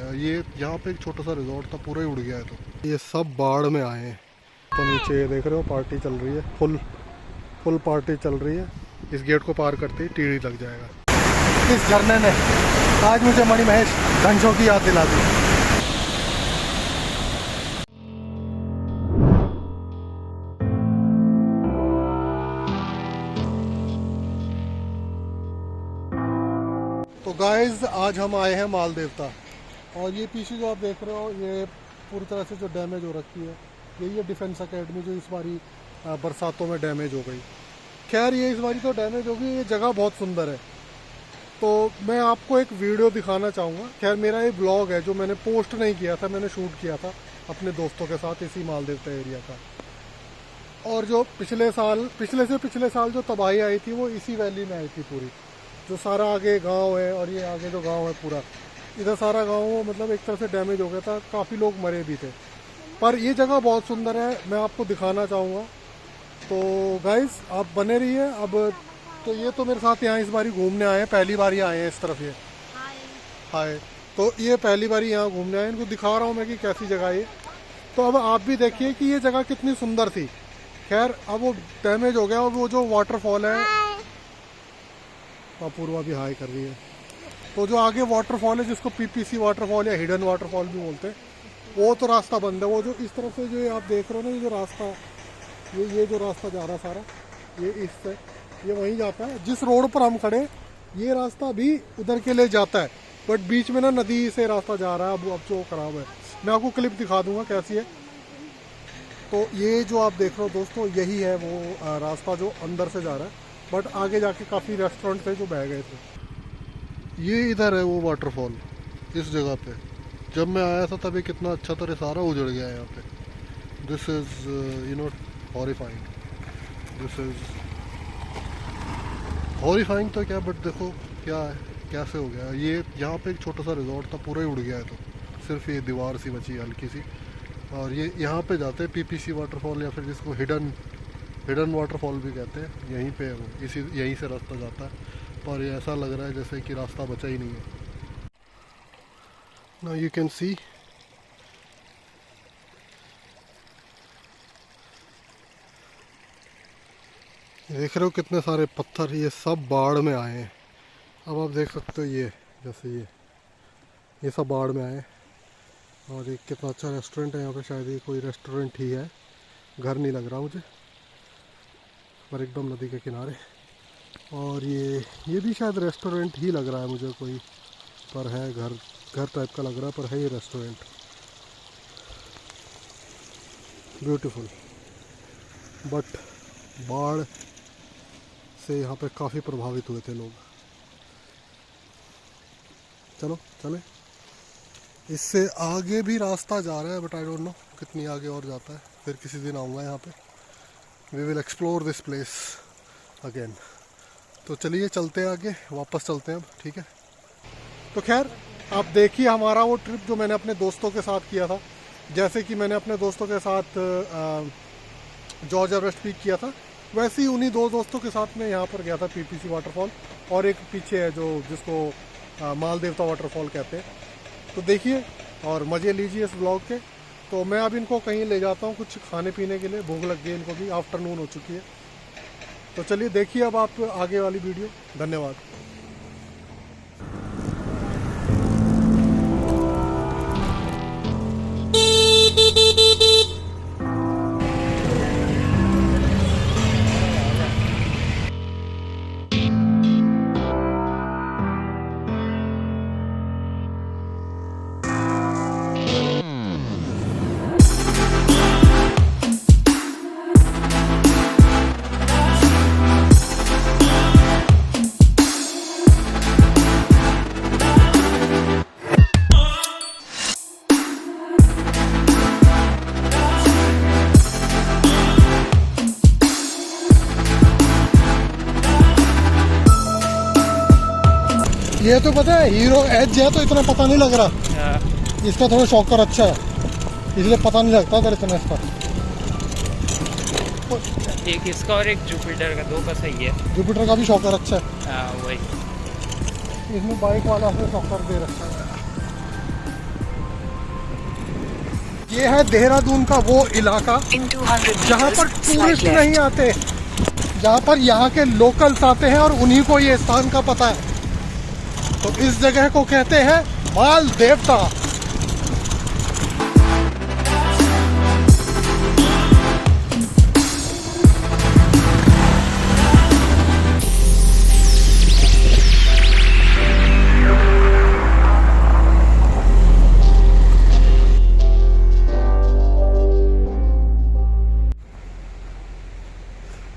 गया। ये यहाँ पे एक छोटा सा रिजॉर्ट था, पूरा ही उड़ गया है। तो ये सब बाढ़ में आए हैं। तो नीचे ये देख रहे हो पार्टी चल रही है, फुल पार्टी चल रही है। इस गेट को पार करते ही टीढ़ी लग जाएगा। इस झरने ने आज मुझे मणिमहेश घंटों की याद दिला दी। तो गाइस आज हम आए हैं माल देवता, और ये पीछे जो आप देख रहे हो ये पूरी तरह से जो डैमेज हो रखी है, यही है डिफेंस एकेडमी जो इस बारी बरसातों में डैमेज हो गई। खैर ये इस बारी तो डैमेज हो गई, ये जगह बहुत सुंदर है। तो मैं आपको एक वीडियो दिखाना चाहूँगा। खैर मेरा ये ब्लॉग है जो मैंने पोस्ट नहीं किया था, मैंने शूट किया था अपने दोस्तों के साथ इसी माल देवता एरिया का। और जो पिछले से पिछले साल जो तबाही आई थी वो इसी वैली में आई थी पूरी। जो सारा आगे गांव है और ये आगे जो गांव है पूरा, इधर सारा गांव मतलब एक तरह से डैमेज हो गया था, काफ़ी लोग मरे भी थे। पर ये जगह बहुत सुंदर है, मैं आपको दिखाना चाहूँगा। तो गाइस आप बने रहिए। अब तो ये तो मेरे साथ यहाँ इस बारी घूमने आए हैं, पहली बार ही आए हैं इस तरफ। ये हाय। तो ये पहली बार यहाँ घूमने आए, इनको दिखा रहा हूँ मैं कि कैसी जगह है। तो अब आप भी देखिए कि ये जगह कितनी सुंदर थी। खैर अब वो डैमेज हो गया। और वो जो वाटरफॉल है, अपूर्वा भी हाई कर रही है। तो जो आगे वाटरफॉल है जिसको पीपीसी वाटरफॉल या हिडन वाटरफॉल भी बोलते हैं, वो तो रास्ता बंद है। वो जो इस तरफ से जो आप देख रहे हो ना, ये जो रास्ता, ये जो रास्ता जा रहा है सारा, ये इससे ये वहीं जाता है। जिस रोड पर हम खड़े, ये रास्ता भी उधर के लिए जाता है, बट बीच में ना नदी से रास्ता जा रहा है। अब जो खराब है, मैं आपको क्लिप दिखा दूंगा कैसी है। तो ये जो आप देख रहे हो दोस्तों, यही है वो रास्ता जो अंदर से जा रहा है। बट आगे जाके काफ़ी रेस्टोरेंट थे जो बह गए थे। ये इधर है वो वाटरफॉल, इस जगह पे जब मैं आया था तभी कितना अच्छा था, सारा उजड़ गया है यहाँ पे। This is you know horrifying, this is horrifying तो क्या, बट देखो क्या है, कैसे हो गया। ये यहाँ पे एक छोटा सा रिजॉर्ट था, पूरा ही उड़ गया है। तो सिर्फ ये दीवार सी बची है हल्की सी। और ये यहाँ पे जाते हैं पीपीसी वाटरफॉल, या फिर जिसको हिडन वाटरफॉल भी कहते हैं। यहीं पे है वो, यहीं से रास्ता जाता है। पर ये ऐसा लग रहा है जैसे कि रास्ता बचा ही नहीं है। नाउ यू कैन सी देख रहे हो कितने सारे पत्थर, ये सब बाढ़ में आए हैं। अब आप देख सकते हो ये जैसे ये सब बाढ़ में आए हैं। और एक कितना अच्छा रेस्टोरेंट है यहाँ पे, शायद ये कोई रेस्टोरेंट ही है, घर नहीं लग रहा मुझे, पर एकदम नदी के किनारे। और ये भी शायद रेस्टोरेंट ही लग रहा है मुझे कोई, पर है घर टाइप का लग रहा है, पर है ये रेस्टोरेंट। ब्यूटीफुल। बट बाढ़ से यहाँ पे काफ़ी प्रभावित हुए थे लोग। चलो चले, इससे आगे भी रास्ता जा रहा है, बट आई डोंट नो कितनी आगे और जाता है। फिर किसी दिन आऊँगा यहाँ पे, we will explore this place again. तो चलिए चलते हैं आगे, वापस चलते हैं अब, ठीक है। तो खैर आप देखिए हमारा वो ट्रिप जो मैंने अपने दोस्तों के साथ किया था। जैसे कि मैंने अपने दोस्तों के साथ जॉर्ज एवरेस्ट पीक किया था, वैसे ही उन्हीं दो दोस्तों के साथ मैं यहाँ पर गया था पीपीसी वाटरफॉल, और एक पीछे है जिसको माल देवता वाटरफॉल कहते हैं। तो देखिए और मज़े लीजिए इस ब्लॉग के। तो मैं अब इनको कहीं ले जाता हूँ कुछ खाने पीने के लिए, भूख लग गई इनको भी, आफ्टरनून हो चुकी है। तो चलिए देखिए अब आप आगे वाली वीडियो। धन्यवाद। ये तो पता है हीरो एज है, तो इतना पता नहीं लग रहा। इसका थोड़ा शॉकर अच्छा है, इसलिए पता नहीं लगता अगर इतना इसका। एक इसका और एक जुपिटर का, दो का सही है। जुपिटर का भी शॉकर अच्छा है। वही इसमें बाइक वाला से शॉकर दे रखा है। ये है देहरादून का वो इलाका जहाँ पर टूरिस्ट नहीं आते, जहाँ पर यहाँ के लोकल्स आते हैं और उन्हीं को ये स्थान का पता है। तो इस जगह को कहते हैं माल देवता।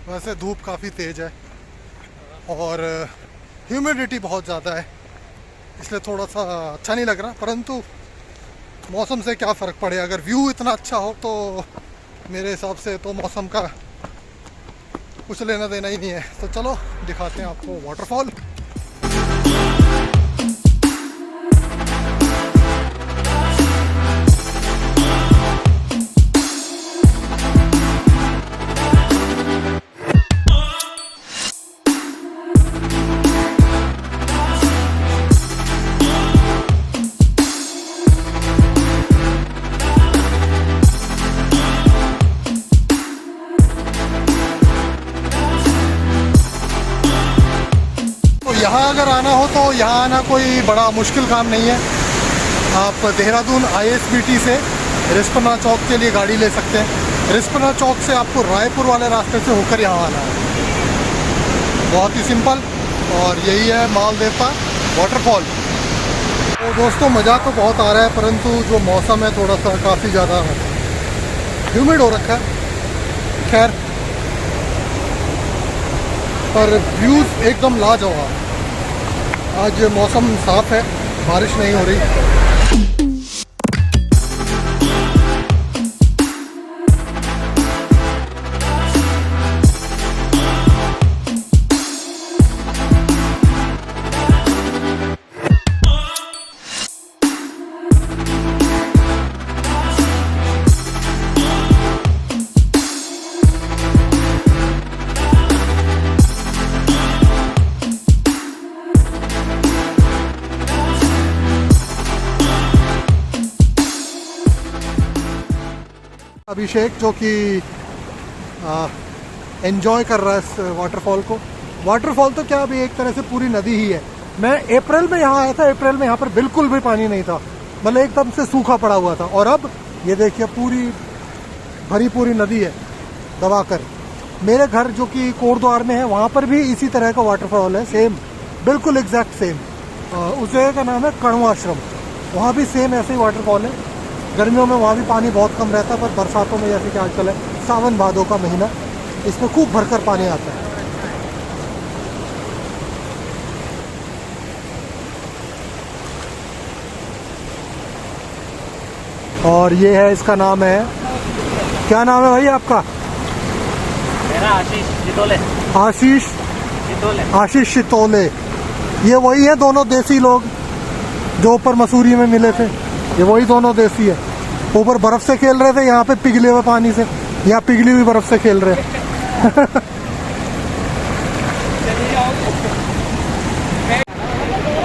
वैसे धूप काफ़ी तेज़ है और ह्यूमिडिटी बहुत ज़्यादा है, इसलिए थोड़ा सा अच्छा नहीं लग रहा। परंतु मौसम से क्या फ़र्क पड़े, अगर व्यू इतना अच्छा हो तो मेरे हिसाब से तो मौसम का कुछ लेना देना ही नहीं है। तो चलो दिखाते हैं आपको वाटरफॉल। यहाँ अगर आना हो तो यहाँ आना कोई बड़ा मुश्किल काम नहीं है। आप देहरादून ISBT से रिस्पना चौक के लिए गाड़ी ले सकते हैं। रिस्पना चौक से आपको रायपुर वाले रास्ते से होकर यहाँ आना है। बहुत ही सिंपल, और यही है माल देवता वाटरफॉल। तो दोस्तों मज़ा तो बहुत आ रहा है, परंतु जो मौसम है थोड़ा सा काफ़ी ज़्यादा ह्यूमिड हो रखा है। खैर, पर व्यूज़ एकदम लाजवाब। आज मौसम साफ है, बारिश नहीं हो रही। अभिषेक जो कि एंजॉय कर रहा है इस वाटरफॉल को। वाटरफॉल तो क्या, अभी एक तरह से पूरी नदी ही है। मैं अप्रैल में यहाँ आया था, अप्रैल में यहाँ पर बिल्कुल भी पानी नहीं था, मतलब एकदम से सूखा पड़ा हुआ था। और अब ये देखिए पूरी भरी पूरी नदी है दबाकर। मेरे घर जो कि कोटद्वार में है, वहाँ पर भी इसी तरह का वाटरफॉल है, सेम बिल्कुल एग्जैक्ट सेम। उस जगह का नाम है कण्व आश्रम, वहाँ भी सेम ऐसे ही वाटरफॉल है। गर्मियों में वहाँ भी पानी बहुत कम रहता है, पर बरसातों में जैसे कि आजकल है सावन भादों का महीना, इसमें खूब भरकर पानी आता है। और ये है, इसका नाम है, क्या नाम है भाई आपका? मेरा आशीष चितोले। आशीष चितोले। आशीष चितोले। ये वही है दोनों देसी लोग जो ऊपर मसूरी में मिले थे, ये वही दोनों देसी है। ऊपर बर्फ से खेल रहे थे, यहाँ पे पिघले हुए पानी से, यहाँ पिघली हुई बर्फ से खेल रहे हैं।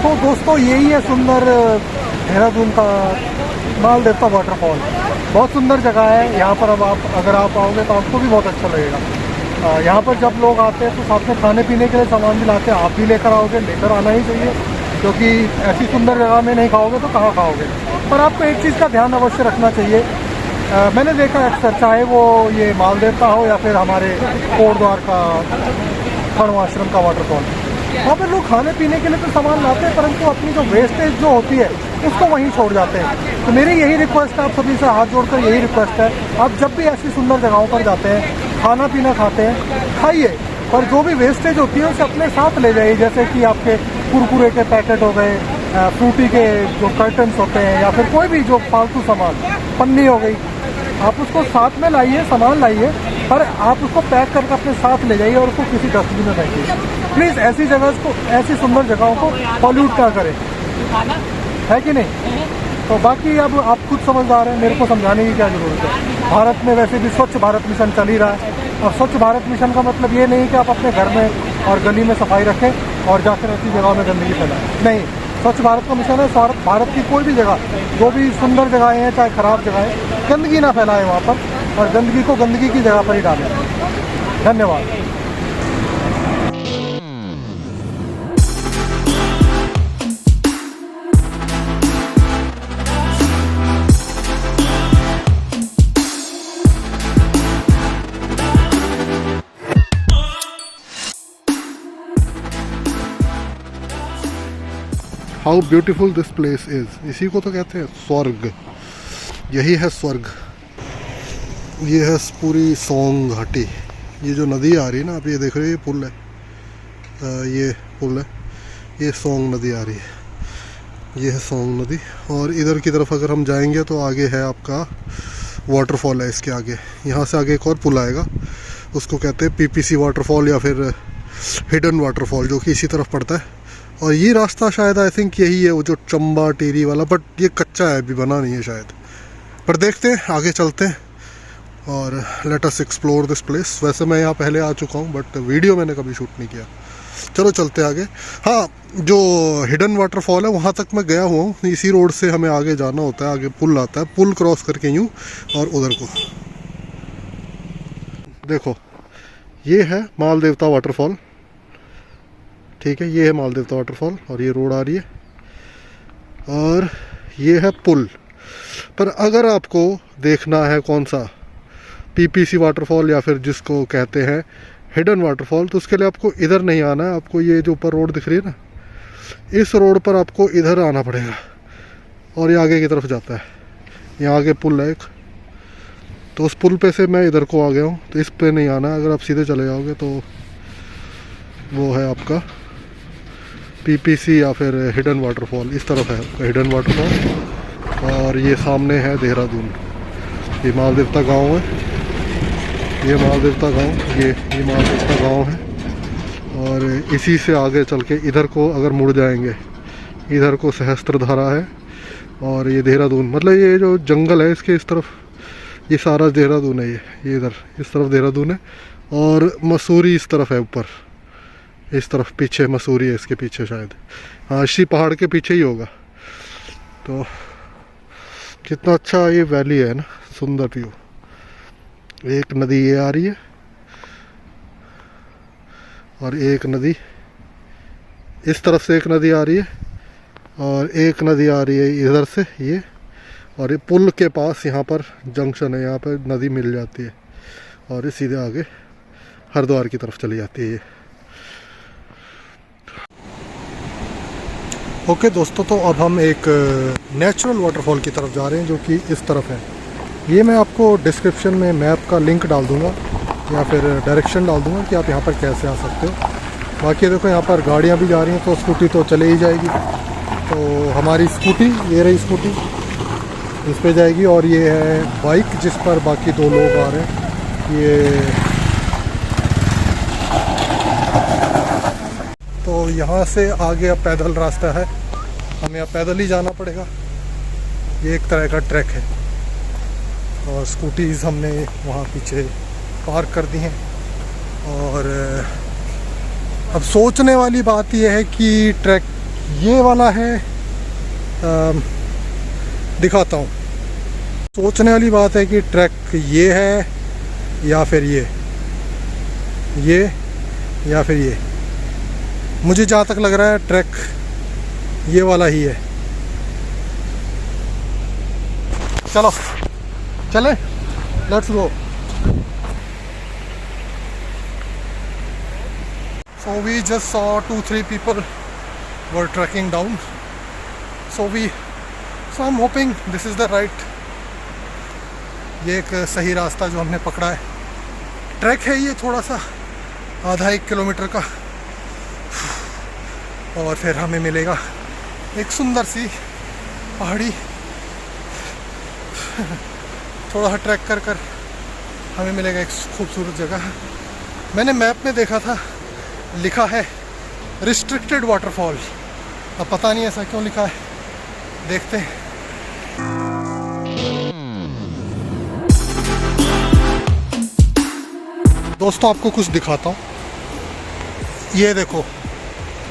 तो दोस्तों यही है सुंदर देहरादून का माल देवता वाटरफॉल। बहुत सुंदर जगह है यहाँ पर। अब आप अगर आप आओगे तो आपको भी बहुत अच्छा लगेगा। यहाँ पर जब लोग आते हैं तो साथ में खाने पीने के लिए सामान भी लाते हैं। आप भी लेकर आओगे, लेकर आना ही चाहिए, क्योंकि ऐसी सुंदर जगह में नहीं खाओगे तो कहाँ खाओगे। पर आपको एक चीज़ का ध्यान अवश्य रखना चाहिए। मैंने देखा अक्सर, चाहे वो ये माल देवता हो या फिर हमारे कोटद्वार का कण्व आश्रम का वाटरफॉल, वहाँ पर लोग खाने पीने के लिए तो सामान लाते हैं, परंतु अपनी जो वेस्टेज जो होती है उसको वहीं छोड़ जाते हैं। तो मेरी यही रिक्वेस्ट है, आप सभी से हाथ जोड़कर यही रिक्वेस्ट है, आप जब भी ऐसी सुंदर जगहों पर जाते हैं, खाना पीना खाते हैं, खाइए, पर जो भी वेस्टेज होती है उसे अपने साथ ले जाइए। जैसे कि आपके कुरकुरे के पैकेट हो गए, फ्रूटी के जो कर्टन्स होते हैं, या फिर कोई भी जो फालतू सामान, पन्नी हो गई, आप उसको साथ में लाइए, सामान लाइए, पर आप उसको पैक करके अपने साथ ले जाइए और उसको किसी डस्टबिन में फेंकिए। प्लीज़ ऐसी जगह को, ऐसी सुंदर जगहों को पॉल्यूट ना करें, है कि नहीं? तो बाकी अब आप खुद समझदार हैं, मेरे को समझाने की क्या ज़रूरत है। भारत में वैसे भी स्वच्छ भारत मिशन चल ही रहा है, और स्वच्छ भारत मिशन का मतलब ये नहीं कि आप अपने घर में और गली में सफाई रखें और जाकर ऐसी जगहों में गंदगी फैलाएं। नहीं, स्वच्छ भारत का मिशन है भारत की कोई भी जगह, जो भी सुंदर जगहें हैं चाहे ख़राब जगहें, गंदगी ना फैलाएं वहाँ पर, और गंदगी को गंदगी की जगह पर ही डालें। धन्यवाद। How beautiful this place is. इसी को तो कहते हैं स्वर्ग। यही है स्वर्ग। ये है पूरी सोंग घाटी। ये जो नदी आ रही है ना, आप ये देख रहे हो, ये पुल है, ये पुल है, ये सोंग नदी आ रही है। ये है सोंग नदी। और इधर की तरफ अगर हम जाएंगे तो आगे है आपका वाटरफॉल है इसके आगे। यहाँ से आगे एक और पुल आएगा, उसको कहते हैं पीपीसी वाटरफॉल या फिर हिडन वाटरफॉल, जो कि इसी तरफ पड़ता है। और ये रास्ता शायद आई थिंक यही है, वो जो चंबा टेरी वाला, बट ये कच्चा है, अभी बना नहीं है शायद। पर देखते हैं, आगे चलते हैं और let us explore this place. वैसे मैं यहाँ पहले आ चुका हूँ, बट वीडियो मैंने कभी शूट नहीं किया। चलो चलते हैं आगे। हाँ, जो हिडन वाटरफॉल है वहाँ तक मैं गया हुआ हूँ। इसी रोड से हमें आगे जाना होता है, आगे पुल आता है, पुल क्रॉस करके यूँ और उधर को। देखो, ये है माल देवता वाटरफॉल, ठीक है, ये है माल देवता वाटरफॉल और ये रोड आ रही है और ये है पुल। पर अगर आपको देखना है कौन सा, पीपीसी वाटरफॉल या फिर जिसको कहते हैं हिडन वाटरफॉल, तो उसके लिए आपको इधर नहीं आना है। आपको ये जो ऊपर रोड दिख रही है ना, इस रोड पर आपको इधर आना पड़ेगा और ये आगे की तरफ जाता है। यहाँ आगे पुल है एक, तो उस पुल पे से मैं इधर को आ गया हूँ, तो इस पे नहीं आना है। अगर आप सीधे चले जाओगे तो वो है आपका पीपीसी या फिर हिडन वाटरफॉल। इस तरफ है आपका हिडन वाटरफॉल और ये सामने है देहरादून। ये माल देवता गाँव है, ये माल देवता गाँव, ये माल देवता गाँव है। और इसी से आगे चल के इधर को अगर मुड़ जाएंगे, इधर को सहस्त्रधारा है और ये देहरादून, मतलब ये जो जंगल है इसके इस तरफ ये सारा देहरादून है। ये इधर इस तरफ देहरादून है और मसूरी इस तरफ है ऊपर, इस तरफ पीछे मसूरी है, इसके पीछे शायद, हाँ इसी पहाड़ के पीछे ही होगा। तो कितना अच्छा ये वैली है ना, सुंदर व्यू। एक नदी ये आ रही है और एक नदी इस तरफ से, एक नदी आ रही है और एक नदी आ रही है इधर से ये। और ये पुल के पास यहाँ पर जंक्शन है, यहाँ पर नदी मिल जाती है और ये सीधे आगे हरिद्वार की तरफ चली जाती है ये। ओके दोस्तों, तो अब हम एक नेचुरल वाटरफॉल की तरफ जा रहे हैं जो कि इस तरफ है। ये मैं आपको डिस्क्रिप्शन में मैप का लिंक डाल दूंगा या फिर डायरेक्शन डाल दूंगा कि आप यहाँ पर कैसे आ सकते हो। बाकी देखो यहाँ पर गाड़ियाँ भी जा रही हैं, तो स्कूटी तो चले ही जाएगी। तो हमारी स्कूटी, ये रही स्कूटी, इस पे जाएगी। और ये है बाइक जिस पर बाकी दो लोग आ रहे हैं। ये तो यहाँ से आगे अब पैदल रास्ता है, हमें अब पैदल ही जाना पड़ेगा। ये एक तरह का ट्रैक है और स्कूटीज़ हमने वहाँ पीछे पार्क कर दी हैं। और अब सोचने वाली बात यह है कि ट्रैक ये वाला है, दिखाता हूँ। सोचने वाली बात है कि ट्रैक ये है या फिर ये या फिर ये। मुझे जहाँ तक लग रहा है ट्रैक ये वाला ही है। चलो चले, let's go. So we just saw 2-3 people were trekking down. So I'm hoping this is the right, ये एक सही रास्ता जो हमने पकड़ा है। ट्रैक है ये थोड़ा सा, आधा 1 किलोमीटर का, और फिर हमें मिलेगा एक सुंदर सी पहाड़ी। थोड़ा सा ट्रैक कर हमें मिलेगा एक खूबसूरत जगह। मैंने मैप में देखा था, लिखा है रिस्ट्रिक्टेड वाटरफॉल। अब पता नहीं ऐसा क्यों लिखा है, देखते हैं। दोस्तों आपको कुछ दिखाता हूँ, ये देखो,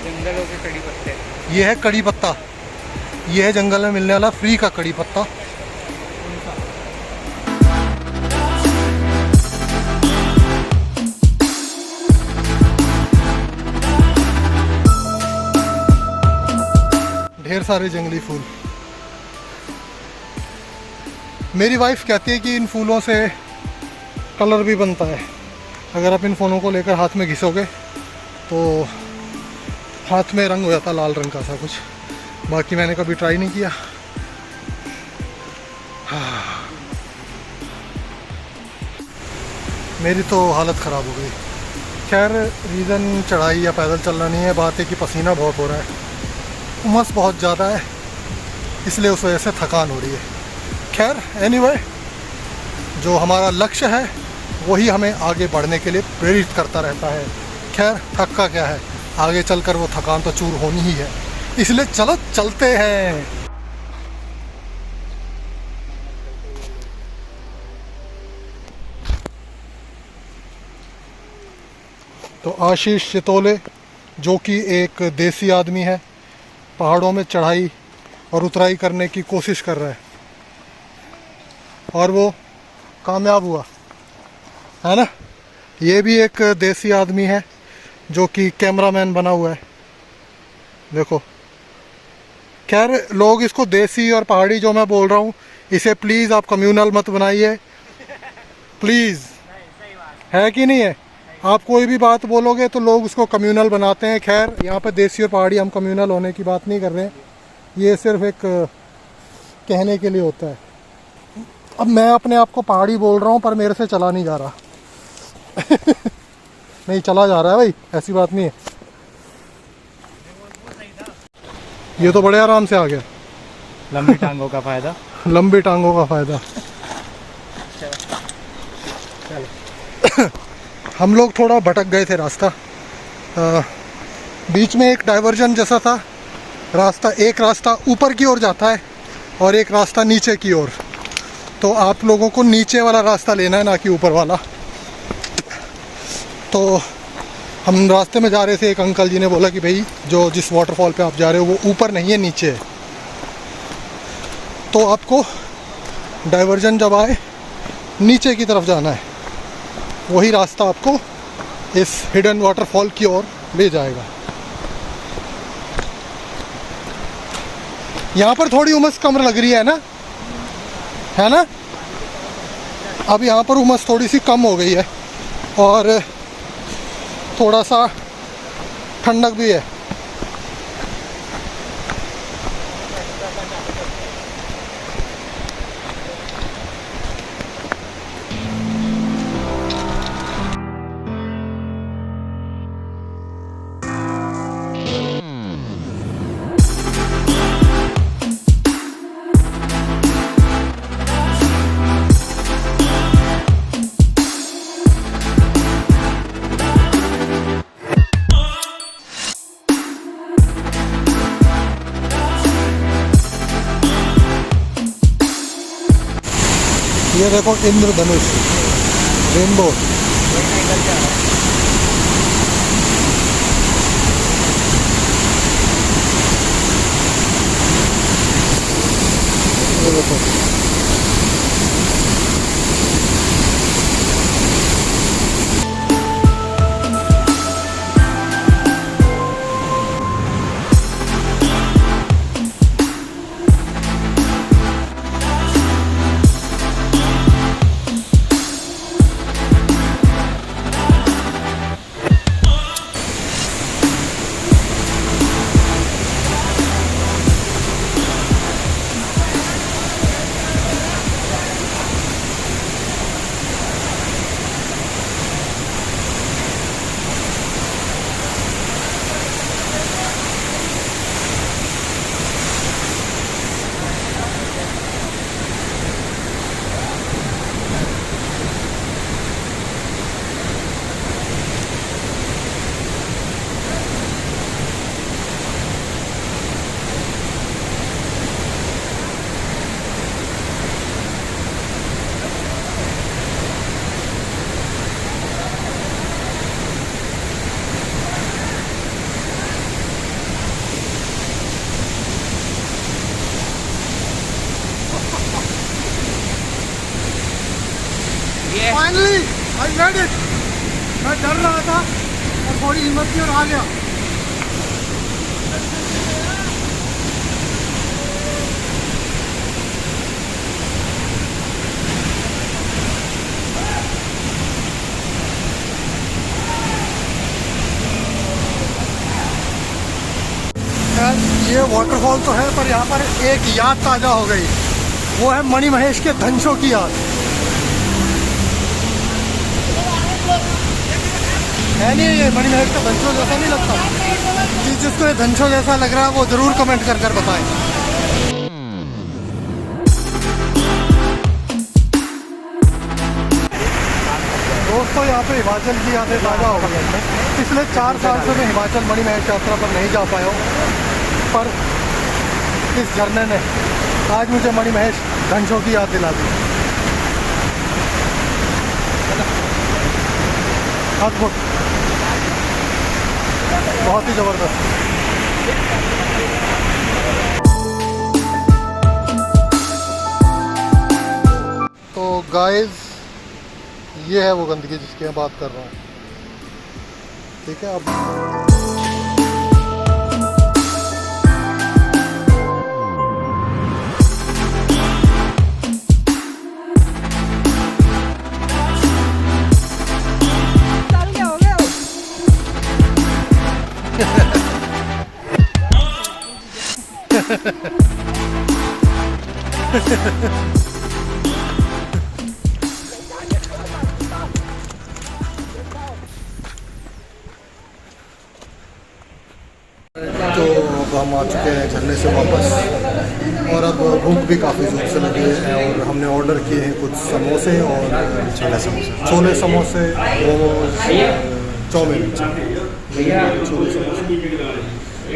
जंगलों के कड़ी पत्ते, ये है कड़ी पत्ता। ये है जंगल में मिलने वाला फ्री का कड़ी पत्ता। ढेर सारे जंगली फूल। मेरी वाइफ कहती है कि इन फूलों से कलर भी बनता है। अगर आप इन फूलों को लेकर हाथ में घिसोगे तो हाथ में रंग हो जाता, लाल रंग का सा कुछ। बाकी मैंने कभी ट्राई नहीं किया। मेरी तो हालत ख़राब हो गई। खैर रीज़न चढ़ाई या पैदल चलना नहीं है, बात है कि पसीना बहुत हो रहा है, उमस बहुत ज़्यादा है, इसलिए उस वजह से थकान हो रही है। खैर एनीवे, जो हमारा लक्ष्य है वही हमें आगे बढ़ने के लिए प्रेरित करता रहता है। खैर थक का क्या है, आगे चलकर वो थकान तो चूर होनी ही है, इसलिए चलो चलते हैं। तो आशीष चितोले, जो कि एक देसी आदमी है, पहाड़ों में चढ़ाई और उतराई करने की कोशिश कर रहा है और वो कामयाब हुआ है ना। ये भी एक देसी आदमी है जो कि कैमरामैन बना हुआ है, देखो। खैर लोग इसको देसी और पहाड़ी जो मैं बोल रहा हूँ, इसे प्लीज़ आप कम्यूनल मत बनाइए, प्लीज़। है कि नहीं है? आप कोई भी बात बोलोगे तो लोग उसको कम्यूनल बनाते हैं। खैर यहाँ पे देसी और पहाड़ी, हम कम्यूनल होने की बात नहीं कर रहे हैं, ये सिर्फ एक कहने के लिए होता है। अब मैं अपने आप को पहाड़ी बोल रहा हूँ पर मेरे से चला नहीं जा रहा। नहीं चला जा रहा है भाई, ऐसी बात नहीं है। ये तो बड़े आराम से आ गया। लंबी टांगों का फायदा। लंबी टांगों का फायदा। हम लोग थोड़ा भटक गए थे रास्ता। बीच में एक डाइवर्जन जैसा था रास्ता, एक रास्ता ऊपर की ओर जाता है और एक रास्ता नीचे की ओर। तो आप लोगों को नीचे वाला रास्ता लेना है, ना कि ऊपर वाला। तो हम रास्ते में जा रहे थे, एक अंकल जी ने बोला कि भाई जो जिस वाटरफॉल पे आप जा रहे हो वो ऊपर नहीं है, नीचे है। तो आपको डाइवर्जन जब आए नीचे की तरफ जाना है, वही रास्ता आपको इस हिडन वाटरफॉल की ओर ले जाएगा। यहाँ पर थोड़ी उमस कम लग रही है ना? अब यहाँ पर उमस थोड़ी सी कम हो गई है और थोड़ा सा ठंडक भी है। ये देखो इंद्रधनुष, रेनबो। ये देखो फाइनली आई मेड इट। मैं डर रहा था और थोड़ी हिम्मत की और आ गया। ये वाटरफॉल तो है, पर यहाँ पर एक याद ताज़ा हो गई, वो है मणि महेश के धनुषों की याद। है नहीं, ये मणि महेश का धनुषों जैसा नहीं लगता? जिसको ये धनुषों जैसा लग रहा है वो ज़रूर कमेंट कर बताएं। दोस्तों, यहाँ पे हिमाचल की यादें ताज़ा हो गई है। पिछले 4 साल से मैं हिमाचल मणि महेश यात्रा पर नहीं जा पाया हूँ, पर इस झरने ने आज मुझे मणि महेश धनुषों की याद दिला दी। अद्भुत, बहुत ही ज़बरदस्त। तो गाइस, ये है वो गंदगी जिसकी मैं बात कर रहा हूँ। ठीक है, अब तो अब हम आ चुके हैं झरने से वापस, और अब भूख भी काफ़ी ज़ोर से लगी है, और हमने ऑर्डर किए हैं कुछ समोसे और छोले समोसे, मोमोज, चाउमीन, छोले समोसे।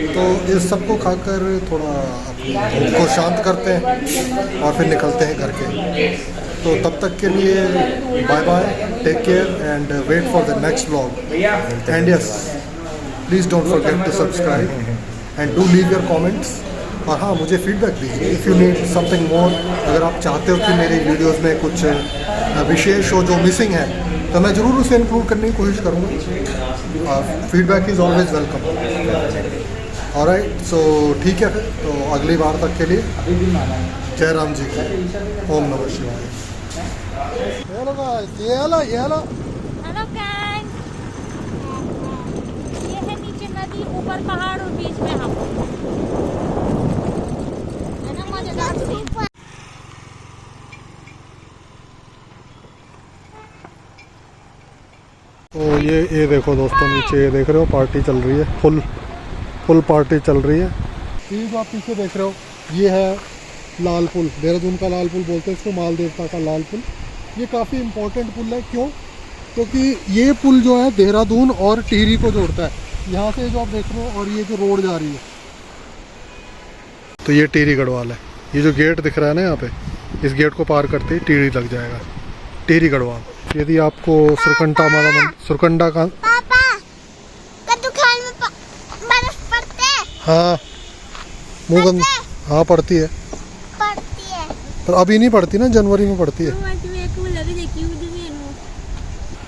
तो इस सबको खाकर थोड़ा अपनी भूख को शांत करते हैं और फिर निकलते हैं घर के। तो तब तक के लिए bye bye, take care and wait for the next vlog. And yes, please don't forget to subscribe and do leave your comments. और हाँ, मुझे फीडबैक दीजिए if you need something more. अगर आप चाहते हो कि मेरी वीडियोस में कुछ विशेष हो जो मिसिंग है, तो मैं ज़रूर उसे इंक्लूड करने की कोशिश करूँगा। Feedback is always welcome. Alright, so ठीक है, फिर तो अगली बार तक के लिए जय राम जी की, ओम नमः शिवाय। हेलो गाइस, ये हेलो हेलो गाइस, ये है नीचे नदी, ऊपर पहाड़ और बीच में हम, है ना मजेदार सीन। तो ये देखो दोस्तों, नीचे ये देख रहे हो पार्टी चल रही है, फुल पार्टी चल रही है। ये जो आप पीछे देख रहे हो, ये है लाल पुल, देहरादून का लाल पुल बोलते हैं इसको, माल देवता का लाल पुल। ये काफ़ी इम्पोर्टेंट पुल है, क्यों? क्योंकि ये पुल जो है देहरादून और टिहरी को जोड़ता है। यहाँ से जो आप देख रहे हो, और ये जो रोड जा रही है, तो ये टिहरी गढ़वाल है। ये जो गेट दिख रहा है ना यहाँ पे, इस गेट को पार करते ही टिहरी लग जाएगा, टिहरी गढ़वाल। यदि आपको सुरकंडा का हाँ मुँह हाँ पड़ती है, पर अभी नहीं पड़ती ना, जनवरी में पड़ती है।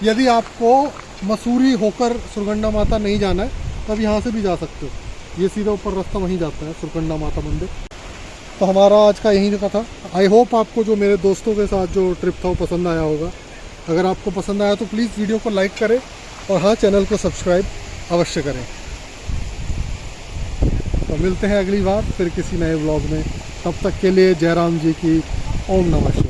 यदि आपको मसूरी होकर सुरकंडा माता नहीं जाना है, तब यहाँ से भी जा सकते हो। ये सीधा ऊपर रास्ता वहीं जाता है, सुरकंडा माता मंदिर। तो हमारा आज का यहीं का था। आई होप आपको जो मेरे दोस्तों के साथ जो ट्रिप था वो पसंद आया होगा। अगर आपको पसंद आया तो प्लीज़ वीडियो को लाइक करें, और हाँ, चैनल को सब्सक्राइब अवश्य करें। तो मिलते हैं अगली बार फिर किसी नए व्लॉग में। तब तक के लिए जय राम जी की, ओम नमः शिवाय।